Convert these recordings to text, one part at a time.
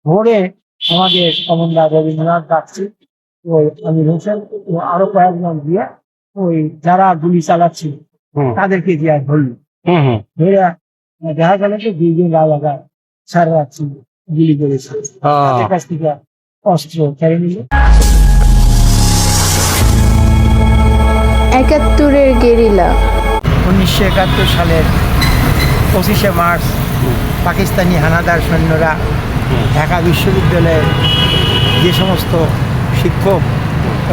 ভোরে আমাদের কমনদার রবীন্দ্রনাথ ডাকছি, ওই আমির হোসেন ও আরো কয়েকজন দিয়ে ওই যারা গুলি চালাচ্ছিল তাদেরকে দিয়ে ধরল। ধরে দেখা গেল যে 2 দিন রাজাকার সারা রাত ছিল, গুলি করেছে, তাদের কাছ থেকে অস্ত্র কেড়ে নিল। ৭১-এর গেরিলা। 1971 সালের 25শে মার্চ পাকিস্তানি হানাদার সৈন্যরা ঢাকা বিশ্ববিদ্যালয়ের যে সমস্ত শিক্ষক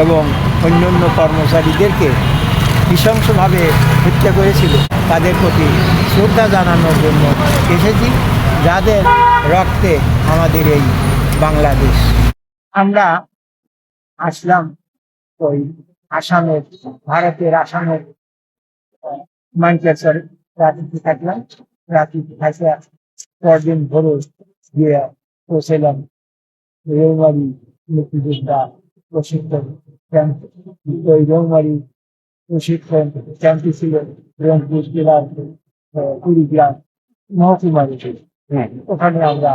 এবং অন্যান্য কর্মচারীদেরকে নৃশংসভাবে হত্যা করেছিল, তাদের প্রতি শ্রদ্ধা জানানোর জন্য এসেছি, যাদের রক্তে আমাদের এই বাংলাদেশ। আমরা আসলাম ওই আসামের, ভারতের আসামের মানকেশ্বরে রাত্রিতে থাকলাম। রাত্রিতে থাকলে পরদিন ভোরে গিয়ে পৌঁছলাম রৌমারী মুক্তিযোদ্ধা প্রশিক্ষণ ক্যাম্প। ওই রৌমারী প্রশিক্ষণ ক্যাম্পটি ছিল রংপুর জেলার কুড়িগ্রাম মহকুমার। ওখানে আমরা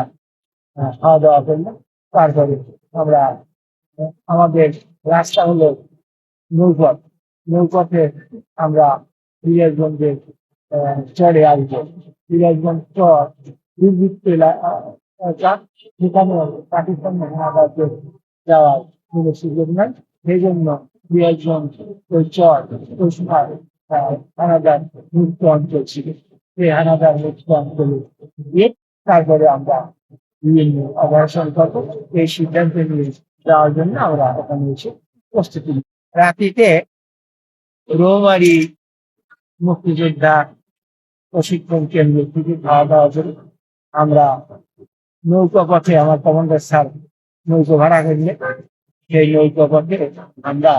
খাওয়া দাওয়া করলাম। তারপরে আমরা আমাদের রাস্তা হলো নৌপথ। নৌপথে আমরা সিরাজগঞ্জের চরে আসবো। সিরাজগঞ্জ চর দুর্বৃত্ত এলাকা, সেখানে পাকিস্তান হানাদারদের যাওয়ার কোনো সুযোগ নাই। সেই জন্য সিরাজগঞ্জ ওই চর ওই সময় হানাদার মুক্ত অঞ্চল ছিল। সেই হানাদার মুক্ত অঞ্চলে গিয়ে তারপরে আমরা বিভিন্ন অপারেশন করবো এই সিদ্ধান্ত নিয়ে যাওয়ার জন্য আমরা ওখানে এসে প্রস্তুতি নিই। রাত্রিতে রৌমারী মুক্তিযোদ্ধা প্রশিক্ষণ কেন্দ্র থেকে খাওয়া দাওয়া করে আমরা নৌকা পথে, আমার কমান্ডার স্যার নৌকা ভাড়া করলে সেই নৌকা পথে আমরা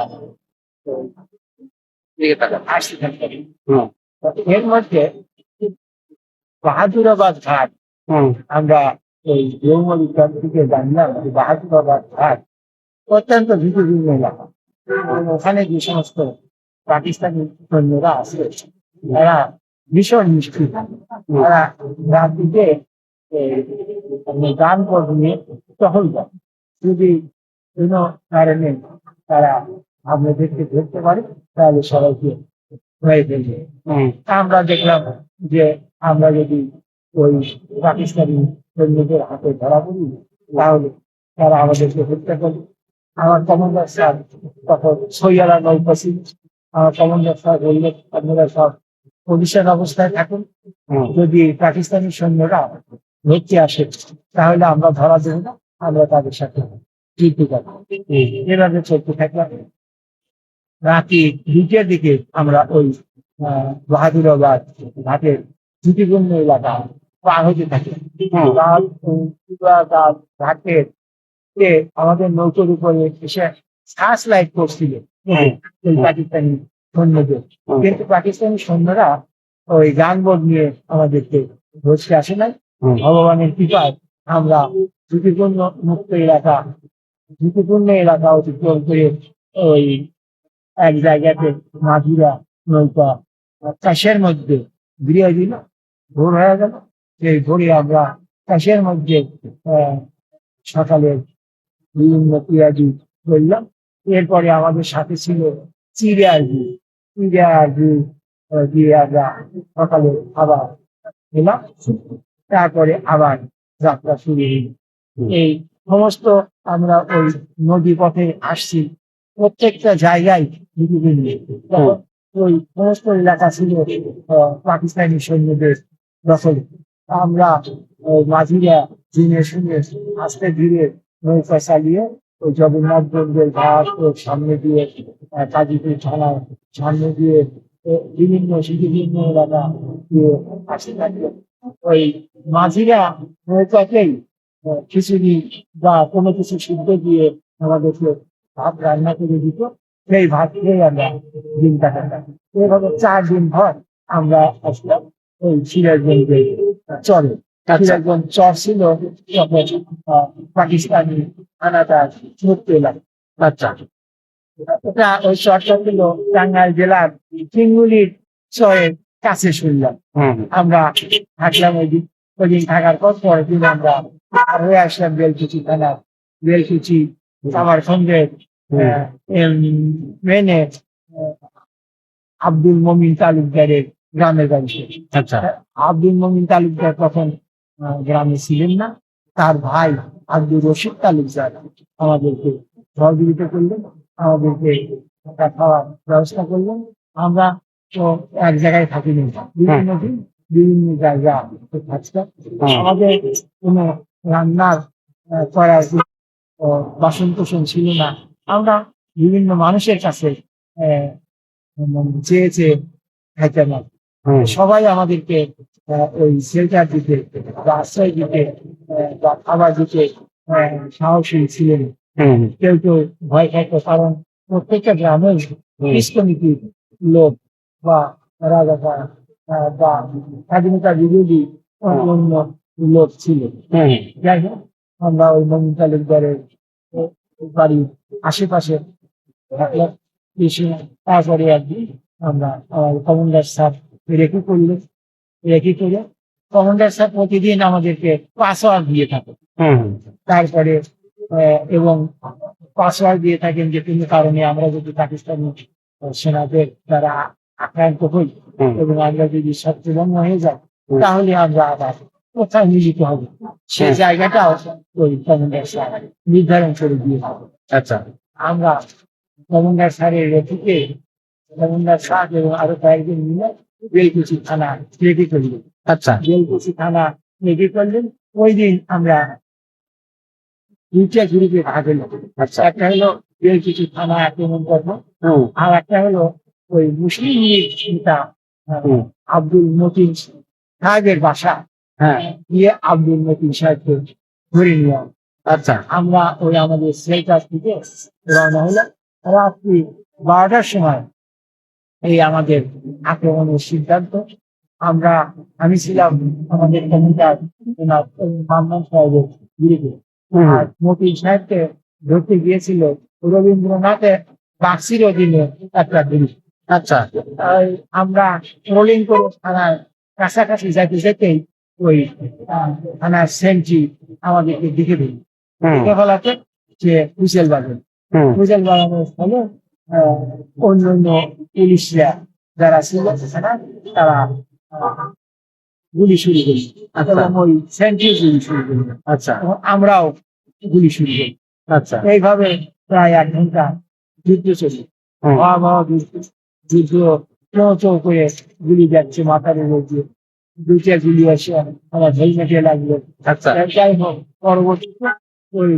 আসতে থাকতাম। এর মধ্যে বাহাদুরাবাদ ঘাট, আমরা ওই রৌমারী ক্যাম্প থেকে জানলাম যে বাহাদুরাবাদ ঘাট অত্যন্ত ঝুঁকিপূর্ণ এলাকা। ওখানে যে সমস্ত পাকিস্তানি সৈন্যরা আছে তারা ভীষণ নিষ্ঠুর। তারা রাত্রিতে গান পথ নিয়ে টহল দেয়, যদি কোনো কারণে তারা আমাদেরকে ধরতে পারে তাহলে সবাইকে হয়ে ফেলবে। আমরা দেখলাম যে আমরা যদি ওই পাকিস্তানি সৈন্যদের হাতে ধরা পড়ি তাহলে তারা আমাদেরকে হত্যা করবে। আমার কমান্ডার স্যার তখন সৈয়ালা নৌকা ছিল। আমার কমান্ডার স্যার বললেন, আপনারা সব পজিশন অবস্থায় থাকুন, যদি পাকিস্তানি সৈন্যরা ধরতে আসে তাহলে আমরা ধরা দেব না, আমরা তাদের সাথে যুদ্ধ করবো। এভাবে চলতে থাকলাম। রাতে 2টার দিকে আমরা ওই বাহাদুরাবাদ ঘাটের ঝুঁকিপূর্ণ এলাকা পার হতে থাকি। ঘাটের আমাদের নৌকোর উপরে এসে সার্চ লাইট করছিল ওই পাকিস্তানি সৈন্যদের, কিন্তু পাকিস্তানি সৈন্যরা ওই গানবোট নিয়ে আমাদেরকে ধরতে আসে নাই। ভগবানের কৃপায় আমরা ঝুঁকিপূর্ণ এলাকা অতিক্রম করে ওই এক জায়গাতে মাঝিরা নৌকা চাষের মধ্যে ঘিরে দিল। ভোর হয়ে গেল। সেই ভোরে আমরা চাষের মধ্যে সকালের বিভিন্ন পেঁয়াজি করলাম। এরপরে আমাদের সাথে ছিল চিড়ে দিয়ে আমরা সকালে আবার খেলাম। তারপরে আবার যাত্রা শুরু হইল। এই সমস্ত আমরা ওই নদী পথে আসছি, প্রত্যেকটা জায়গায় ওই সমস্ত এলাকা ছিল পাকিস্তানি সৈন্যদের দখলে। আমরা মাঝিরা জেনে শুনে আস্তে ধীরে নৌকা চালিয়ে ওই জগন্নাথগঞ্জের ঘাট সামনে দিয়ে, কাজীপুর থানার সামনে দিয়ে বিভিন্ন এলাকা দিয়ে আসতে থাকলো। ওই মাঝিরা নৌকাতেই খিচুড়ি বা কোনো কিছু সিদ্ধ দিয়ে আমাদেরকে ভাত রান্না করে দিত। সেই ভাত খেয়ে আমরা দিন কাটাতাম। এভাবে 4 দিন ভর আমরা আসলাম ওই সিরাজগঞ্জে চলে। সিরাজগঞ্জ চর ছিল পাকিস্তানি হানাদার মুক্ত এলাকা। আচ্ছা, এটা ওই চরটা ছিল টাঙ্গাইল জেলার চিঙ্গুলির চরের কাছে শুনলাম। আমরা থাকলাম ওই দিন থাকার পর পরের দিন আমরা আর হয়ে আসলাম বেলকুচি থানা, বেলকুচি সাভারখন্ডের মেনে আব্দুল মমিন তালুকদারের গ্রামের বাড়ি। আচ্ছা। আব্দুল মমিন তালুকদার তখন গ্রামে ছিলেন না, তার ভাই আব্দুল রশিদ তালুকদার আমাদেরকে সহযোগিতা করলেন, আমাদেরকে একটা খাওয়ার ব্যবস্থা করলেন। আমরা তো এক জায়গায় থাকিনি, বিভিন্ন দিন বিভিন্ন জায়গা থাকতাম। আমাদের কোনো রান্নার করার বাসন কোসন ছিল না। আমরা বিভিন্ন মানুষের কাছে চেয়ে চেয়ে খাইতাম। সবাই আমাদেরকে ওই শেল্টার দিতে বা আশ্রয় দিতে বা খাবার দিতে সাহসী ছিলেন। কেউ কেউ ভয় খাইতো, কারণ প্রত্যেকটা গ্রামে পিস কমিটির লোক বা রাজাকার বা স্বাধীনতা বিরোধী অন্য লোক ছিল। যাই হোক, আমরা ওই মমিন তালুকদারের বাড়ির আশেপাশে থাকলাম। তারপরে একদিন আমরা কমান্ডার স্যার রেখে করলেন, রেখে করে কমান্ডার স্যার প্রতিদিন আমাদেরকে পাসওয়ার্ড দিয়ে থাকে। তারপরে এবং পাসওয়ার্ড দিয়ে থাকেন যে কোনো কারণে আমরা যদি পাকিস্তানি সেনাদের দ্বারা আক্রান্ত হই এবং আমরা যদি শত্রুভঙ্গ হয়ে যাই, তাহলে আমরা আবার কোথায় মিলিত হবে সেই জায়গাটাও ওই কমান্ডার স্যার নির্ধারণ করে দিয়ে হবে। আচ্ছা। আমরা কমান্ডার স্যারের রেখে কমান্ডার স্যার এবং আরো কয়েকজন মিলে বেলকুচি থানা রেডি করলেন। আচ্ছা। বেলকুচি থানা রেডি করলেন। ওই দিন আমরা দুইটা গ্রুপে ভাগ হলো। আচ্ছা। একটা হলো বেলকুচি থানা আক্রমণ করবো, আর একটা হলো ওই মুসলিম লীগ নেতা আব্দুল মতিন সাহেবের বাসা গিয়ে আব্দুল মতিন সাহেবকে ধরে নিয়ে। আচ্ছা। আমরা ওই আমাদের সেলটার থেকে রওনা হলাম। রাত্রি 12টার সময় এই আমাদের আক্রমণের সিদ্ধান্ত। আমি ছিলাম আমাদের কমিটার মান্নান সাহেবের বিরুদ্ধে, আর মতিন সাহেবকে ধরতে গিয়েছিল রবীন্দ্রনাথের বাক্সির অধীনে একটা পুলিশ। আচ্ছা। আমরা রোলিং করে থানার কাছাকাছি যাইতে যেতেই ওই থানার সেন্ট্রি আমাদেরকে দেখে দিল। দেখে ফেলাতে যে হুইসেল বাজে, হুইসেল বাজানোর ফলে অন্য অন্য পুলিশরা যারা ছিল তারা গুলি শুরু করি এবং ওই সেন্ট্রি গুলি শুরু করি। আচ্ছা। আমরাও গুলি শুরু করি। আচ্ছা। এইভাবে প্রায় 1 ঘন্টা যুদ্ধ চলে। ভয়াবহ যুদ্ধ, চৌ করে গুলি যাচ্ছে মাথার উপর দিয়ে, 2টা গুলি আসে আমার হেলমেটে লাগলো। আচ্ছা। যাই হোক, পরবর্তীতে ওই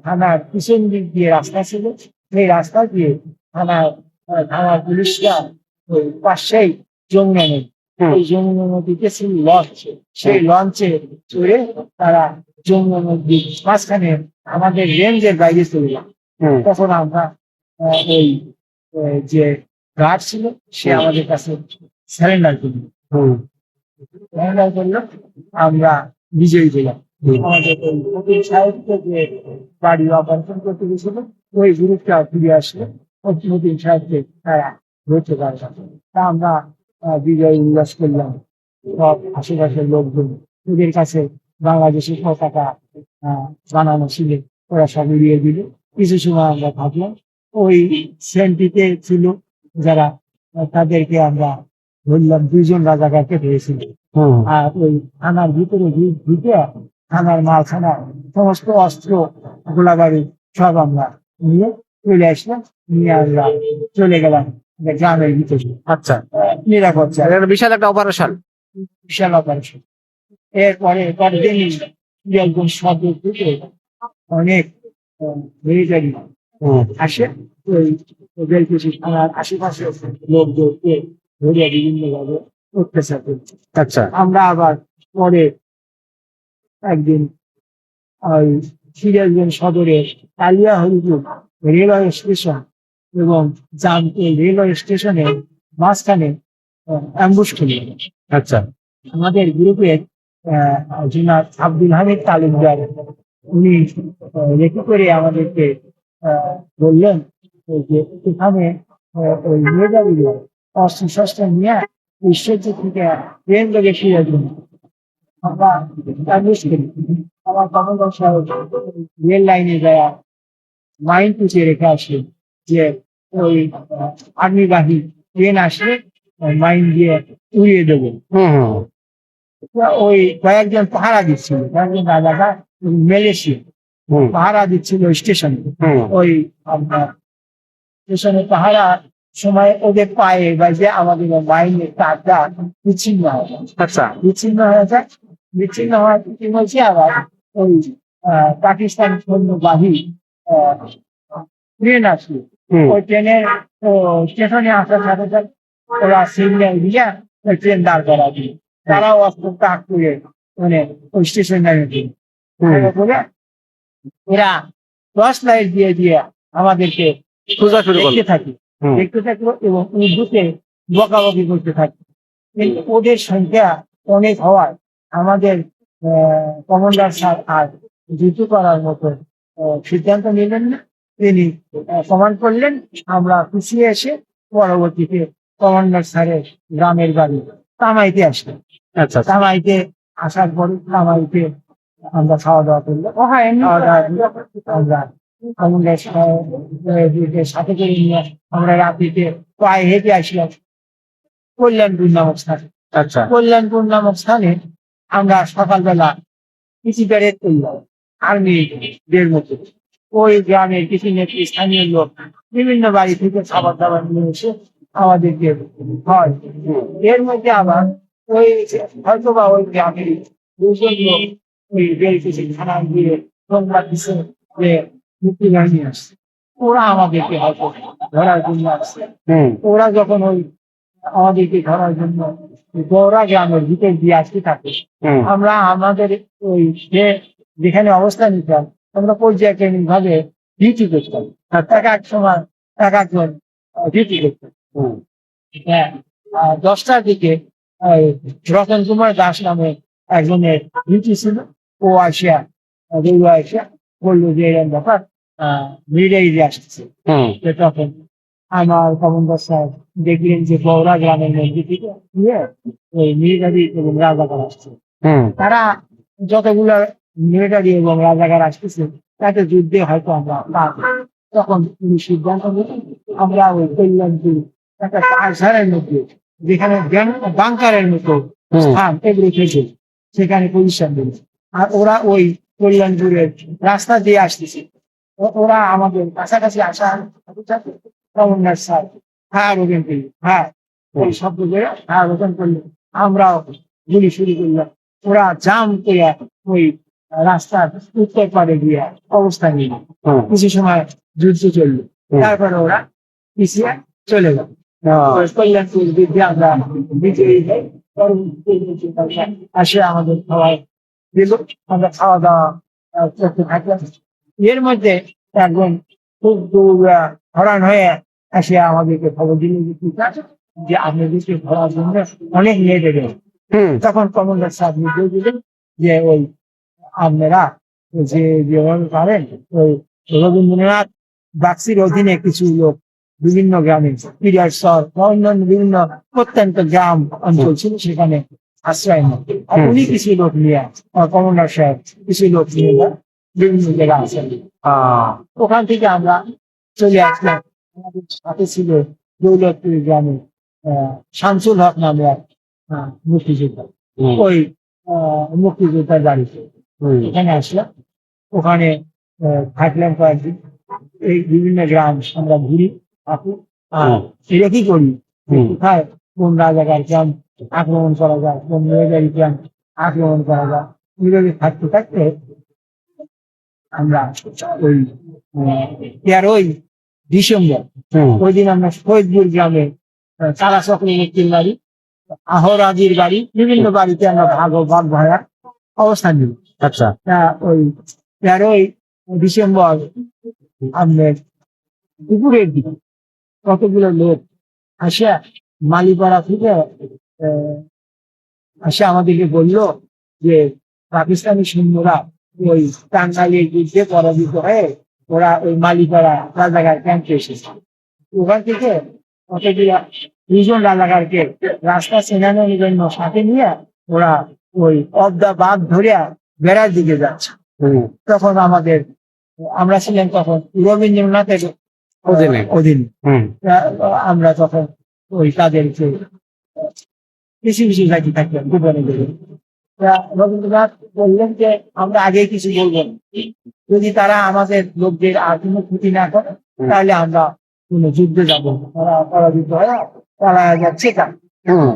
থানার পিছন দিক দিয়ে রাস্তা ছিল, সেই রাস্তা দিয়ে থানার পুলিশরা ওই পাশেই যমুনা নদী, এই যমুনা নদীতে ছিল লঞ্চ, সেই লঞ্চে চড়ে তারা যমুনা নদীর মাঝখানে আমাদের রেঞ্জের বাইরে চলে গেল। তখন আমরা ওই যে গার্ড ছিল সে আমাদের কাছে সারেন্ডার করল। সারেন্ডার করলো, আমরা বিজয়ী পেলাম। আমাদের ওই মতিন সাহেবকে যে বাড়ি অপারেশন করতে গেছিল ওই গ্রুপটা ফিরে আসলো, মতিন সাহেবকে তারা ধরতে পারলাম। তা আমরা বিজয় উল্লাস করলাম। সব আশেপাশের লোকজন ওদের কাছে বাংলাদেশের পতাকা বানানো ছিল, ওরা সব উড়িয়ে দিল। কিছু সময় আমরা থাকলাম। ওই সেন্টিতে ছিল যারা, তাদেরকে আমরা ধরলাম, 2 জন রাজাকারকে ধরেছিল। আর ওই থানার ভিতরে ঢুকে থানার মালখানা সমস্ত অস্ত্র গোলাবাড়ি সব আমরা নিয়ে চলে আসলাম, নিয়ে আমরা চলে গেলাম গ্রামের ভিতরে। আচ্ছা। নিরাপত্তা বিশাল একটা অপারেশন। বিশাল অপারেশন। এরপরে পরদিনই একজন সদর থেকে অনেক মিলিটারি আসে, ওই বেলকুচি থানার আশেপাশে লোকজনকে ধরিয়া বিভিন্ন ভাবে অত্যাচার করছে। আচ্ছা। আমরা আবার পরে একদিন ওই সিরাজগঞ্জ সদরের কালিয়া হরিপুর রেলওয়ে স্টেশন এবং রেলওয়ে স্টেশনের মাঝখানে অ্যাম্বুশ খুলে। আচ্ছা। আমাদের গ্রুপের জনাব আব্দুল হামিদ তালুকদার উনি রেখে করে আমাদেরকে বললেন যে এখানে ওই মেধাবীরা অস্ত্র শস্ত্র নিয়ে ঈশ্বর থেকে ট্রেন লেগে ফিরে জন্য আমরা অ্যাম্বুশ করি। আমার কমান্ডার সাহেব রেল লাইনে যায় মাইন পুঁতে রেখে আসে যে ওই আর্মি বাহিনী ট্রেন আসলে মাইন দিয়ে উড়িয়ে দেবো। হুম হুম ওই কয়েকজন পাহারা দিচ্ছিল, কয়েকজন রাজাকার মালয়েশিয়া হুম পাহারা দিচ্ছিল স্টেশনে। হুম ওই আপনার স্টেশনে পাহারা সময় ওদের পায়ে বা যে আমাদের মাইনের তারটা বিচ্ছিন্ন হয়, আচ্ছা বিচ্ছিন্ন হয়ে যায়। বিচ্ছিন্ন হওয়ার কি হয়েছে আবার ওই পাকিস্তান সৈন্যবাহী ট্রেন আসলো। হুম ওই ট্রেনের স্টেশনে আসার সাথে সাথে ওরা সিগন্যাল দিয়ে ওই ট্রেন দাঁড় করা দিল। তারাও অস্ত্র তাক করে মানে ওই স্টেশন নেমে দিল। হুম বলে এরা টর্চ লাইট দিয়ে দিয়ে আমাদেরকে খোঁজা শুরু করলো। দেখতে থাকি, হুম দেখতে থাকলো এবং উর্দুতে বকাবকি করতে থাকি। কিন্তু ওদের সংখ্যা অনেক হওয়ায় আমাদের কমান্ডার স্যার আর যুদ্ধ করার মতো সিদ্ধান্ত নিলেন না। তিনি কমান্ড করলেন। আমরা পিছিয়ে এসে পরবর্তীতে কমান্ডার স্যারের গ্রামের বাড়ি তামাইতে আসলাম। আচ্ছা আচ্ছা তামাইতে আসার পরে তামাইতে আমরা খাওয়া দাওয়া করলাম। খাওয়া দাওয়া করে আমরা কমান্ডার সাহেবের সাথে করে নিয়ে আমরা রাত্রিতে পায়ে হেঁটে আসলাম কল্যাণপুর নামক স্থানে। আচ্ছা কল্যাণপুর নামক স্থানে আমরা সকালবেলা কিছু প্যারেড করলাম আর্মিদের মতো। ওই গ্রামের কিছু নেত্রী স্থানীয় লোক বিভিন্ন বাড়ি থেকে খাবার দাবার নিয়ে এসে আমাদেরকে হয়। এর মধ্যে আবার ওই হয়তো বা ওই গ্রামের দুজন লোক ওই বেল কিছু থানায় গিয়ে সংবাদ দিচ্ছে যে মুক্তিবাহিনী আসছে। ওরা আমাদেরকে হয়তো ধরার জন্য আসছে। হুম ওরা যখন ওই আমাদেরকে ধরার জন্য গৌরা গ্রামের ভিতর দিয়ে আসতে থাকে, হুম আমরা আমাদের ওই যেখানে অবস্থান নিতাম আমরা পর্যায়ক্রমিক ভাবে ডিউটি করতাম। এক এক সময় এক একজন ডিউটি করতাম। হুম হ্যাঁ, 10টার দিকে রতন কুমার দাস নামে একজনের ডিউটি ছিল। ও আসিয়া দৌড়া আসিয়া বললো যে এরকম ব্যাপার মিলিটারি আসতেছে। হুম তো তখন আমার কমান্ডার স্যার দেখলেন যে বৌরা গ্রামের মধ্যে থেকে নিয়ে ওই মিলিটারি এবং রাজাকার আসছে। হুম তারা যতগুলো মিলিটারি এবং রাজাকার আসতেছে তাতে যুদ্ধে হয়তো আমরা পারবো। তখন তিনি সিদ্ধান্ত নিলেন আমরা ওই কল্যাণপুর একটা পাহাড়ের মধ্যে যেখানে বাংকারের মতো স্থান এগুলো থেকে সেখানে পজিশন দিল। আর ওরা ওই কল্যাণপুরের রাস্তা দিয়ে আসতেছে। ওরা আমাদের কাছাকাছি আসার সাথে সাথে কমান্ডার স্যার ফায়ার ওপেন করলো। হ্যাঁ, ওই শব্দ করে ফায়ার ওপেন করলো। আমরাও গুলি শুরু করলাম। ওরা জাম করে ওই রাস্তার উত্তর পাড়ে গিয়ে অবস্থান নিল। হুম কিছু সময় যুদ্ধ চললো। তারপরে ওরা পিছিয়ে চলে গেল। ওই কল্যাণপুর যুদ্ধে আমরা বিজয়ী হই। পরবর্তীতে আসে আমাদের খাওয়াই দিল। আমরা খাওয়া দাওয়া করতে থাকলাম। এর মধ্যে একজন খুব হরান হয়ে আসে আমাদেরকে খবর দিল যে ঠিক আছে যে আপনাদেরকে ধরার জন্য অনেক নিয়ে দেবে। হুম তখন কমান্ডার সাহেব নির্দেশ দিলেন যে ওই আপনারা যে যেভাবে পারেন ওই রবীন্দ্রনাথ বাক্সির অধীনে কিছু লোক বিভিন্ন গ্রামে পিরিয়ারসর বা অন্যান্য বিভিন্ন প্রত্যন্ত গ্রাম অঞ্চল ছিল সেখানে আশ্রয় নেন। আর উনি কিছু লোক নিয়ে কমান্ডার সাহেব কিছু লোক নিয়ে বিভিন্ন জায়গায় আসেন। ওখান থেকে আমরা চলে আসলাম। আমাদের সাথে ছিল দৌলতপুর গ্রামে শামসুল হক নামে এক মুক্তিযোদ্ধা। ওই মুক্তিযোদ্ধার বাড়িতে এখানে আসলাম। ওখানে থাকলাম কয়েকদিন। এই বিভিন্ন গ্রাম আমরা ঘুরি থাকি। আর এটা কি করি কোথায় কোন রাজাকার ক্যাম্প আক্রমণ করা যায়, কোন মিলিটারি ক্যাম্প আক্রমণ করা যায়, এইভাবে থাকতে থাকতে আমরা ওই 13ই ডিসেম্বর ওই দিন আমরা শহীদপুর গ্রামে চারা চক্রবর্তীর বাড়ি, আহরাজির বাড়ি, বিভিন্ন বাড়িতে আমরা ভাগ ভাড়া অবস্থান নিই। আচ্ছা ওই 13ই ডিসেম্বর আপনার দুপুরের দিকে কতগুলো লোক আসে মালিপাড়া থেকে আসে আমাদেরকে বললো যে পাকিস্তানি সৈন্যরা ওই টাঙ্গাইলের যুদ্ধে পরাজিত হয়ে ওরা ওই মালিপাড়া রাজাকার ক্যাম্পে এসেছে। ওখান থেকে কতগুলা 2জন রাজাকারকে রাস্তা চেনানোর জন্য সাথে নিয়ে ওরা ওই অফ দা বাঘ ধরিয়া বেড়ার দিকে যাচ্ছে। তখন আমরা ছিলাম তখন রবীন্দ্রনাথের অধীনে। অধীনে। আমরা তখন ওই তাদেরকে কিছু কিছু জায়গায় থাকতাম গোপনে গেলে। রবীন্দ্রনাথ বললেন যে আমরা আগে কিছু বলবো না, যদি তারা আমাদের লোকদের আর কোনো ক্ষতি না করে তাহলে আমরা কোনো যুদ্ধে যাবো না। তারা পরাজিত হয়ে পালা যাচ্ছে তা।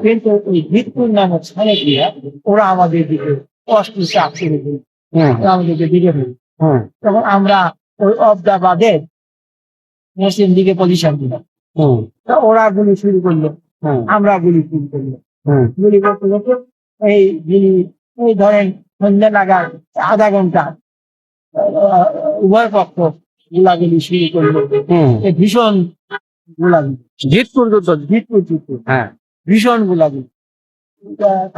কিন্তু ওই ভিতপুর নামক স্থানে গিয়ে ওরা আমাদের দিকে অস্ত্র চাপ ছেড়ে দিল, আমাদেরকে দিকে দিল। তখন আমরা ওই অবদাবাদের মুসলিম দিকে পজিশন দিলাম। ওরা গুলি শুরু করলো, আমরা গুলি শুরু করলো। গুলি করতে করতে এই ধরেন সন্ধ্যা নাগাদ আধা ঘন্টা উভয় পক্ষ গোলাগুলি শুরু করলো। ভীষণ গোলাগুলি, জিতপুর যুদ্ধ। ভিতপুর যুদ্ধ, হ্যাঁ, ভীষণ গোলাগুলি।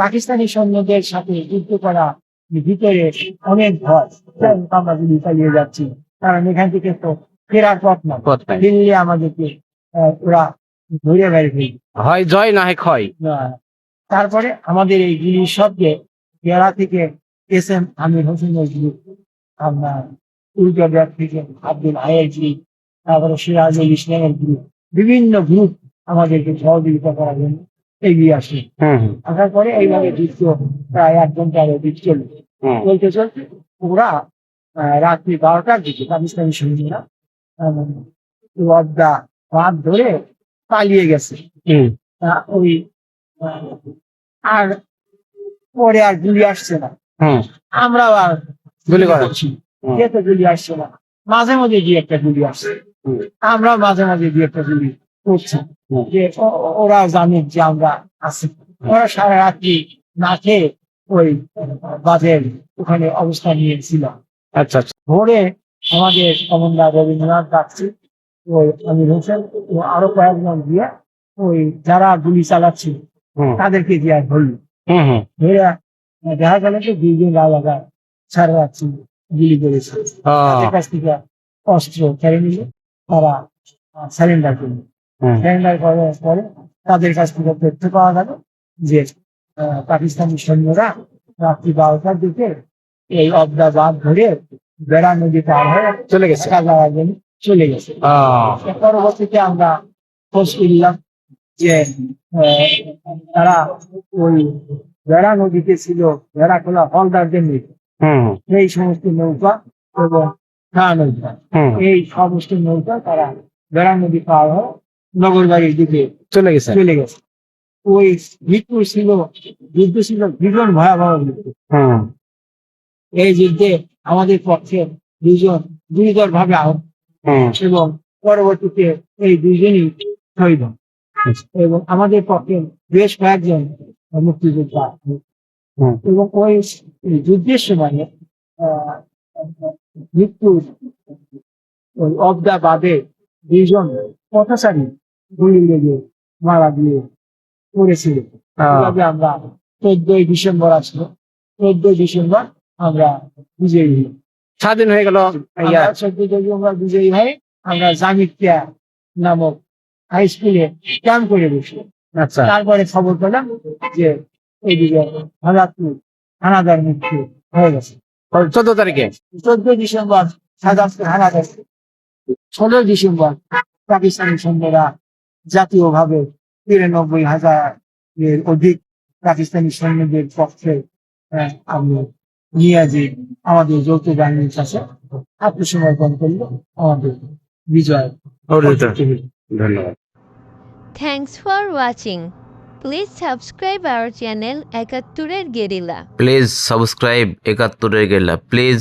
পাকিস্তানি সৈন্যদের সাথে যুদ্ধ করা ভিতরে অনেক ভয়, আমরা গুলি চালিয়ে যাচ্ছি, কারণ এখান থেকে তো ফেরার পথ না, পথ নাই। ফিরলে আমাদেরকে ওরা ধরে বেড়ে ফেলবে। হয় জয় না হয় ক্ষয়। তারপরে আমাদের এই গুলির শব্দে বেড়া থেকে এস.এম. আমির হোসেনের গ্রুপ, আপনার উল্টোগ্রাম থেকে আব্দুল হায়ের গ্রুপ, তারপরে সিরাজুল ইসলামের গ্রুপ, বিভিন্ন গ্রুপ আমাদেরকে সহযোগিতা করার জন্য এগিয়ে আসে। আসার পরে এইভাবে যুদ্ধ প্রায় 1 ঘন্টার অধিক চলবে। চলতে চলতে ওরা রাত্রি 12টার দিকে পাকিস্তানি সৈন্যরা অবদা বাঁধ ধরে পালিয়ে গেছে। ওই আর পরে আর গুলি আসছে না, আমরাও আর গুলি করা করছি, যেতে গুলি আসছে না। মাঝে মাঝে দিয়ে একটা গুলি আসছে, আমরা মাঝে মাঝে দিয়ে একটা গুলি করছি, যে ওরা জানে যে আমরা আছি। ওরা সারা রাত্রি না খেয়ে ওই বাঁধের ওখানে অবস্থান নিয়েছিল। আচ্ছা আচ্ছা। ভোরে আমাদের কমান্ডার রবীন্দ্রনাথ ডাকছি, ওই আমির হোসেন ও আরো কয়েকজন দিয়ে ওই যারা গুলি চালাচ্ছিল তাদেরকে দিয়ে ধরল। ধরে দেখা গেল যে 2 দিন লাগাতার সারা রাত্রি গুলি করেছে। তাদের কাছ থেকে অস্ত্র কেড়ে নিল, তারা স্যালেন্ডার করলো। স্যালেন্ডার করার পরে তাদের কাছ থেকে তথ্য পাওয়া গেল যে পাকিস্তানি সৈন্যরা রাত্রি 12টার দিকে এই অবদা বাঁধ ধরে বেড়া নদী পার হয়ে চলে গেছে, যাওয়ার জন্য চলে গেছে। পরবর্তীতে আমরা খোঁজ করলাম যে তারা ওই বেড়া নদীতে ছিল বেড়াখোলা হলদারদের নদী, এই সমস্ত নৌকা এবং নৌকা, এই সমস্ত নৌকা তারা বেড়া নদী পার হয়ে নগর বাড়ির দিকে চলে গেছে। ওই যুদ্ধ ছিল ভীষণ ভয়াবহ যুদ্ধ। এই যুদ্ধে আমাদের পক্ষে 2 জন গুরুতর ভাবে আহত এবং পরবর্তীতে এই 2 জনই শহীদ হন। এবং আমাদের পক্ষে বেশ কয়েকজন মুক্তিযোদ্ধা। এবং ওই যুদ্ধের সময় মৃত্যুর ওই অবদা বাদে 2 জন পথচারী গুলি লেগে মারা গিয়ে পড়েছিল। এইভাবে আমরা 14ই ডিসেম্বর আসলো, 14ই ডিসেম্বর আমরা বিজয়ী হই, স্বাধীন হয়ে গেল। 14ই ডিসেম্বর বিজয়ী হয়ে আমরা জামিতিয়া নামক হাই স্কুলে ক্যাম্প করে বসি। আচ্ছা। তারপরে খবর পেলাম যে এইদিকে হানাদার মৃত্যু হয়ে গেছে 14 তারিখে। 14 ডিসেম্বর শাহজাদপুর হানাদার, 16 ডিসেম্বর পাকিস্তানি সৈন্যরা জাতীয়ভাবে 93,000 এর অধিক পাকিস্তানি সৈন্যদের পক্ষে আমি নিয়াজি আমাদের যৌথ বাহিনীর কাছে আত্মসমর্পণ করলো, আমাদের বিজয় ধন্যবাদ। Thanks for watching. Please subscribe our channel Ekatturer Guerrilla. Please subscribe 71 এর গেলা। প্লিজ